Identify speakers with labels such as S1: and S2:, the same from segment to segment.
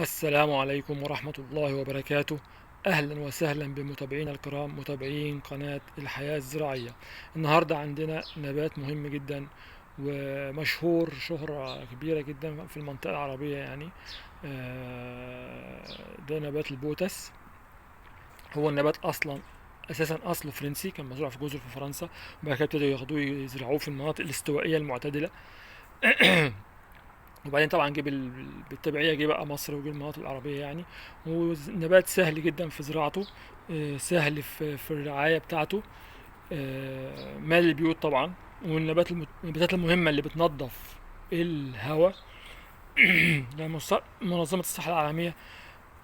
S1: السلام عليكم ورحمة الله وبركاته. أهلا وسهلا بمتابعينا الكرام متابعين قناة الحياة الزراعية. النهاردة عندنا نبات مهم جدا ومشهور شهرة كبيرة جدا في المنطقة العربية يعني. ده نبات البوتس. هو النبات أساسا أصله فرنسي، كان مزروع في جزر في فرنسا، وبعد كده ابتدوا ياخدوه يزرعوه في المناطق الاستوائية المعتدلة. وبعدين طبعا بالتبعية جه بقى مصر وجه المناطق العربية يعني. ونبات سهل جدا في زراعته، سهل في الرعاية بتاعته، مال البيوت طبعا. النباتات المهمة اللي بتنظف الهواء. يعني منظمة الصحة العالمية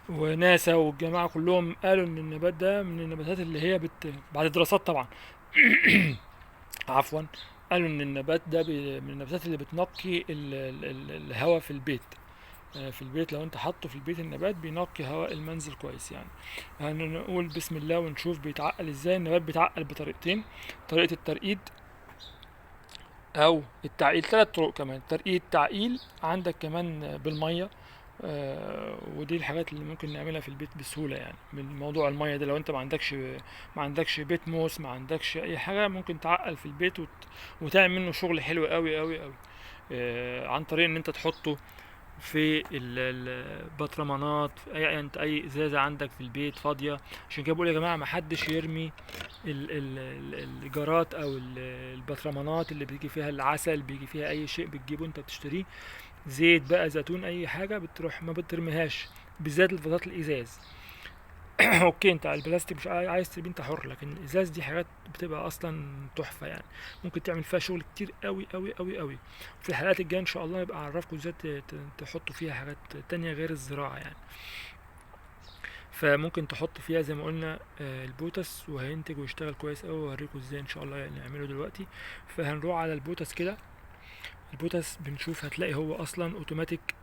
S1: وناسا والجماعة كلهم قالوا إن النبات ده من النباتات اللي هي بعد دراسات طبعا. عفوا. قالوا إن النبات ده من النباتات اللي بتنقي الهواء في البيت. في البيت لو انت حاطه في البيت النبات بينقي هواء المنزل كويس يعني. هنقول بسم الله ونشوف بيتعقل ازاي. النبات بيتعقل بطريقتين: طريقة الترقيد او التعقيل. ثلاث طرق كمان: ترقيد، تعقيل، عندك كمان بالمية. ودي الحاجات اللي ممكن نعملها في البيت بسهولة يعني. من موضوع المية ده، لو انت ما عندكش بيت موس، ما عندكش اي حاجة، ممكن تعقل في البيت وتعمل منه شغل حلو قوي قوي قوي. عن طريق ان انت تحطه في البطرمانات، في اي ازازه عندك في البيت فاضيه. عشان كده بقول يا جماعه ما حدش يرمي الجارات او البطرمانات اللي بيجي فيها العسل، بيجي فيها اي شيء بتجيبه انت بتشتريه، زيت بقى، زيتون، اي حاجه، بتروح ما بترميهاش، بالذات الفضلات الازاز. اوكي، انت على البلاستيك مش عايز ترميه انت حر، لكن الازاز دي حاجات بتبقى اصلا تحفه يعني. ممكن تعمل فيها شغل كتير قوي قوي قوي قوي. في الحلقات الجايه ان شاء الله يبقى اعرفكم ازاي تحطوا فيها حاجات تانية غير الزراعه يعني. فممكن تحط فيها زي ما قلنا البوتس، وهينتج ويشتغل كويس قوي، وهوريكم ازاي ان شاء الله يعني نعمله دلوقتي. فهنروح على البوتس كده. البوتس بنشوف هتلاقي هو اصلا اوتوماتيك.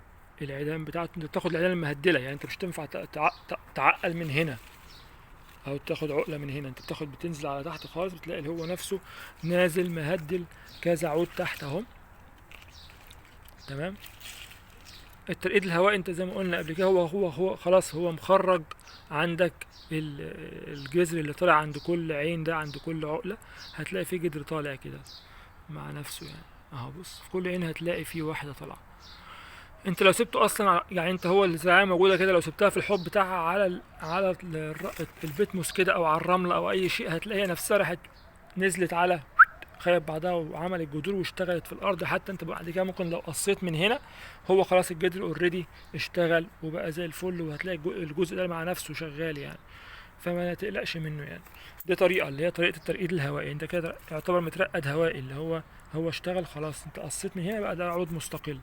S1: العيدان بتاعته انت بتاخد العيدان المهدله، يعني انت مش تنفع تعقل من هنا او تاخد عقله من هنا. انت بتنزل على تحت خالص، بتلاقي اللي هو نفسه نازل مهدل كذا عود تحت اهو. تمام. الترقيد الهوائي انت زي ما قلنا قبل كده، هو خلاص هو مخرج عندك الجذر اللي طلع عند كل عين ده، عند كل عقله هتلاقي فيه جذر طالع كده مع نفسه يعني. اهو بص، في كل عين هتلاقي فيه واحده طالعه. انت لو سبته اصلا يعني، انت هو الزراعيه موجوده كده، لو سبتها في الحوض بتاعها البتموس كده، او على الرمله او اي شيء، هتلاقيها نفسها راحت نزلت على خيط بعضها وعملت جذور واشتغلت في الارض. حتى انت بعد كده ممكن لو قصيت من هنا، هو خلاص الجذر اوريدي اشتغل وبقى زي الفل، وهتلاقي الجزء ده مع نفسه شغال يعني. فما تقلقش منه يعني. دي طريقه اللي هي طريقه الترقيد الهوائي. انت كده يعتبر مترقد هوائي، اللي هو اشتغل خلاص. انت قصيت من هنا بقى ده عود مستقل.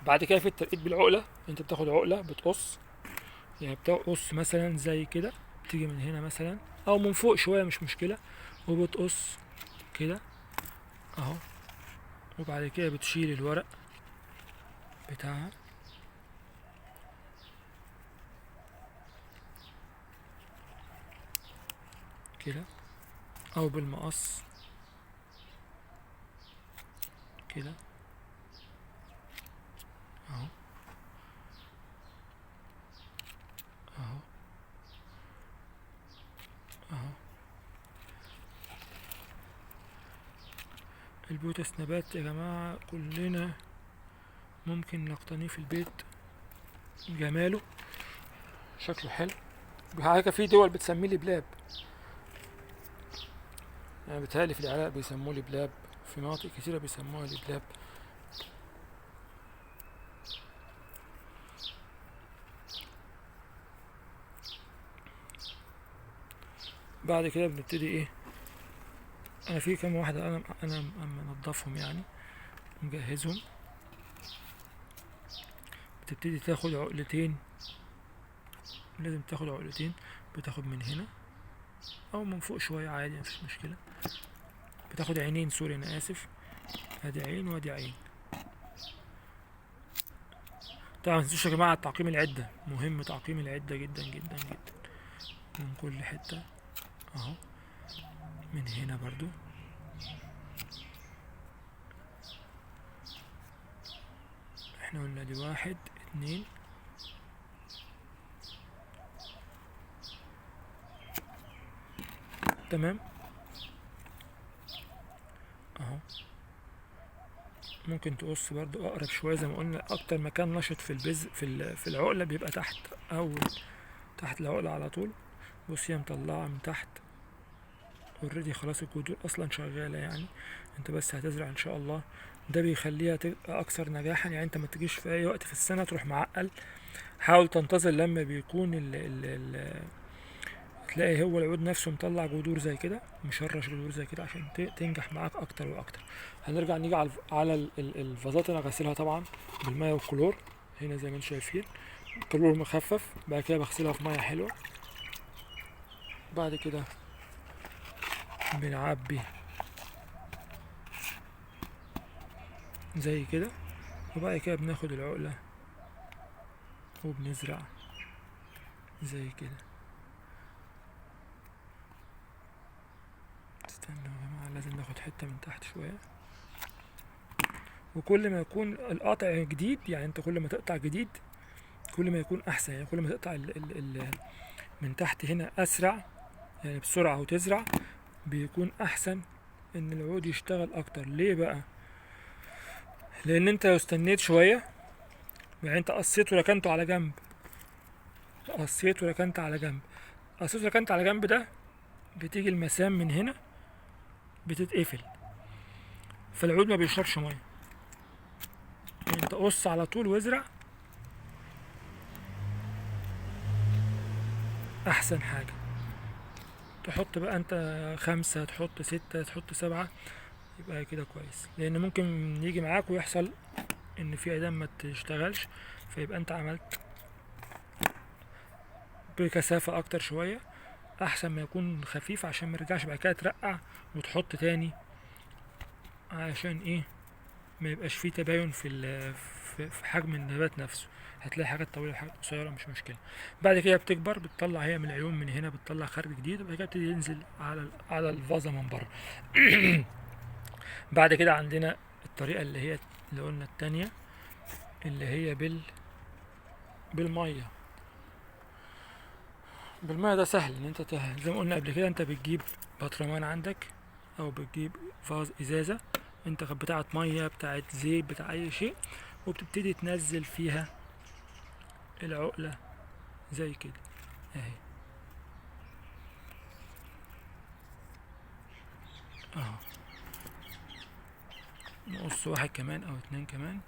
S1: بعد كده في الترقيد بالعقله، انت بتاخد عقله بتقص، يعني بتقص مثلا زي كده، بتيجي من هنا مثلا او من فوق شويه مش مشكله، وبتقص كده اهو. وبعد كده بتشيل الورق بتاعها كده، او بالمقص كده اهو. اهو اهو. البوتس نبات يا جماعة كلنا ممكن نقتنيه في البيت. جماله، شكله حلو. حاجة في دول بتسميه لبلاب، يعني بيتهيألي في العراق بيسموه لبلاب، في مناطق كتيرة بيسموها لبلاب. بعد كده بنبتدي ايه، انا في كام واحدة انا منضفهم يعني، مجهزهم. بتبتدي تاخد عقلتين، لازم تاخد عقلتين. بتاخد من هنا او من فوق شوية عادي، مفيش مشكلة. بتاخد عينين، سوري انا اسف، ادي عين وادي عين. طبعا متنسوش يا جماعة تعقيم العدة، مهم تعقيم العدة جدا جدا جدا، من كل حتة اهو. من هنا برضو احنا قلنا دي واحد اتنين تمام اهو. ممكن تقص برضو اقرب شويه، زي ما قلنا اكتر مكان نشط في البز في العقله بيبقى تحت، او تحت العقله على طول. بص هي مطلعه من تحت اوريدي، خلاص الجذور اصلا شغاله يعني، انت بس هتزرع ان شاء الله. ده بيخليها تبقى اكثر نجاحا. يعني انت ما تجيش في اي وقت في السنه تروح معقل، حاول تنتظر لما بيكون تلاقي هو العود نفسه مطلع جذور زي كده، مشرش جذور زي كده، عشان تنجح معاك اكتر واكتر. هنرجع نيجي على الفازات. انا غسلها طبعا بالميه والكلور هنا زي ما انتم شايفين، كلور مخفف. بعد كده بغسلها في ميه حلوه، بعد كده بنعبي زي كده، وبعد كده بناخد العقله وبنزرع زي كده. استنوا يا جماعه، لازم ناخد حته من تحت شويه. وكل ما يكون القطع جديد، يعني انت كل ما تقطع جديد كل ما يكون احسن. يعني كل ما تقطع ال من تحت هنا اسرع، يعني بسرعه وتزرع، بيكون احسن ان العود يشتغل اكتر. ليه بقى؟ لان انت لو استنيت شويه، يعني انت قصيت وركنته على جنب، قصيت وركنت على جنب، قصيت وركنت على جنب، ده بتيجي المسام من هنا بتتقفل، فالعود ما بيشربش ميه. يعني انت قص على طول وازرع احسن حاجه. تحط بقى انت 5، تحط 6، تحط 7، يبقى كده كويس. لان ممكن يجي معاك ويحصل ان في عيدان ما تشتغلش، فيبقى انت عملت بكثافة اكتر شوية، احسن ما يكون خفيف، عشان ما يرجعش بعد كده ترقع وتحط تاني. عشان ايه؟ ما يبقاش فيه تباين في حجم النبات نفسه. هتلاقي حاجات طويلة وحاجات قصيرة، مش مشكلة. بعد كده بتكبر، بتطلع هي من العيون من هنا، بتطلع خرج جديد، وبعد كده بتبتدي ينزل على الفازة من بره. بعد كده عندنا الطريقة اللي قلنا التانية، اللي هي بالمية. بالمية ده سهل ان انت زي ما قلنا قبل كده، انت بتجيب بطرمان عندك، او بتجيب فاز ازازة انت بتاعت مية، بتاعت زيت، بتاع اي شيء، وبتبتدي تنزل فيها العقلة زي كده اهي. اهو نقص واحد كمان او اتنين كمان.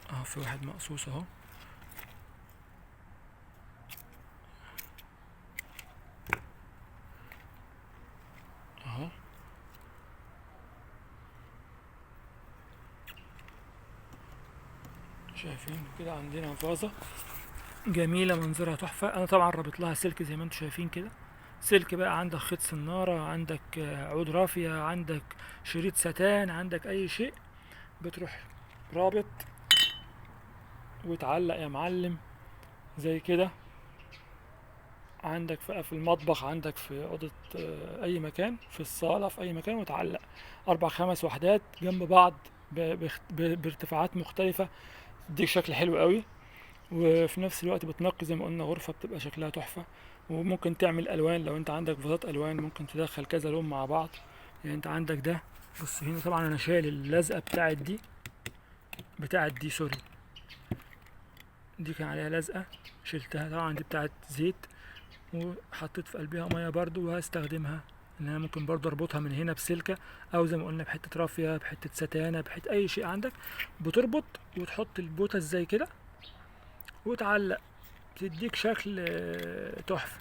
S1: اهو في واحد مقصوص اهو. اهو شايفين كده عندنا فازة جميلة، منظرها تحفة. انا طبعا رابط لها سلك زي ما انتم شايفين كده. سلك بقى، عندك خيط سنارة، عندك عود رافية، عندك شريط ستان، عندك اي شيء، بتروح رابط وتعلق يا معلم زي كده. عندك في المطبخ، عندك في أوضة، أي مكان، في الصالة، في أي مكان، وتعلق 4 5 وحدات جنب بعض بارتفاعات مختلفة، تديك شكل حلو قوي. وفي نفس الوقت بتنقي زي ما قلنا غرفة، بتبقى شكلها تحفة. وممكن تعمل ألوان، لو أنت عندك فازات ألوان ممكن تدخل كذا لون مع بعض. يعني أنت عندك ده، بص هنا طبعا أنا شايل اللزقة بتاعت دي سوري، دي كان عليها لزقة شلتها طبعا، دي بتاعت زيت، وحطيت في قلبها ميه برضو، وهستخدمها ان انا ممكن برضو اربطها من هنا بسلكة، او زي ما قلنا بحتة رافية، بحتة ستانة، بحتة اي شيء عندك، بتربط وتحط البوتة زي كده وتعلق، تديك شكل تحفة.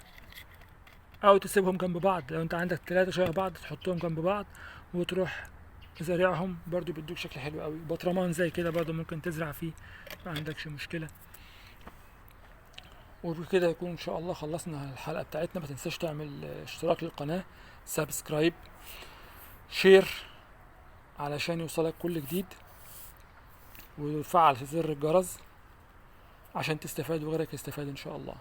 S1: او تسيبهم جنب بعض، لو انت عندك 3 شبه بعض تحطهم جنب بعض وتروح زارعهم، برضو بيدوك شكل حلو قوي. بطرمان زي كده برضو ممكن تزرع فيه، ما عندكش مشكلة. وبكده يكون ان شاء الله خلصنا الحلقة بتاعتنا. ما تنساش تعمل اشتراك للقناة، سبسكرايب، شير، علشان يوصلك كل جديد، وفعل زر الجرس عشان تستفاد وغيرك يستفاد ان شاء الله.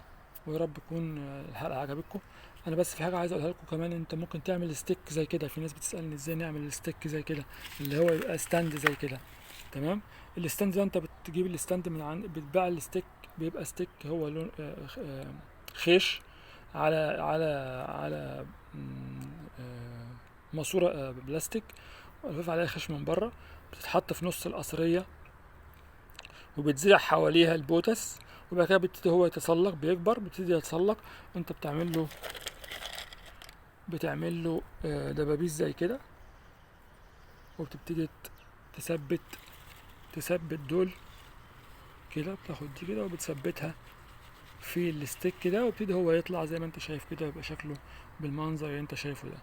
S1: ويا رب تكون الحلقة عجبتكم. انا بس في حاجة عايز اقولها لكم كمان، انت ممكن تعمل ستيك زي كده. في ناس بتسألني ازاي نعمل ستيك زي كده، اللي هو يبقى ستاند زي كده. تمام. الستاند ده انت بتجيب الستاند من عند، بتباع الستيك، بيبقى ستيك هو لون خيش، على ماسورة بلاستيك ملفوف عليها خشب من بره، بتتحط في نص القصرية وبتزرع حواليها البوتس، وبعد كده بيبتدي هو يتسلق، بيكبر بيبتدي يتسلق، انت بتعمل له دبابيس زي كده، وبتبتدي تثبت دول كده، بتاخد دي كده وبتثبتها في الستيك كده، ويبتدي هو يطلع زي ما انت شايف كده، يبقى شكله بالمنظر اللي انت شايفه ده.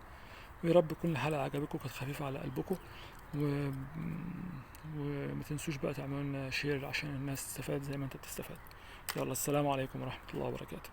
S1: ويا رب تكون الحلقة عجبتكم، كانت خفيفة على قلبكم، وما تنسوش بقى تعملوا لنا شير عشان الناس تستفاد زي ما انت بتستفاد. يلا، السلام عليكم ورحمة الله وبركاته.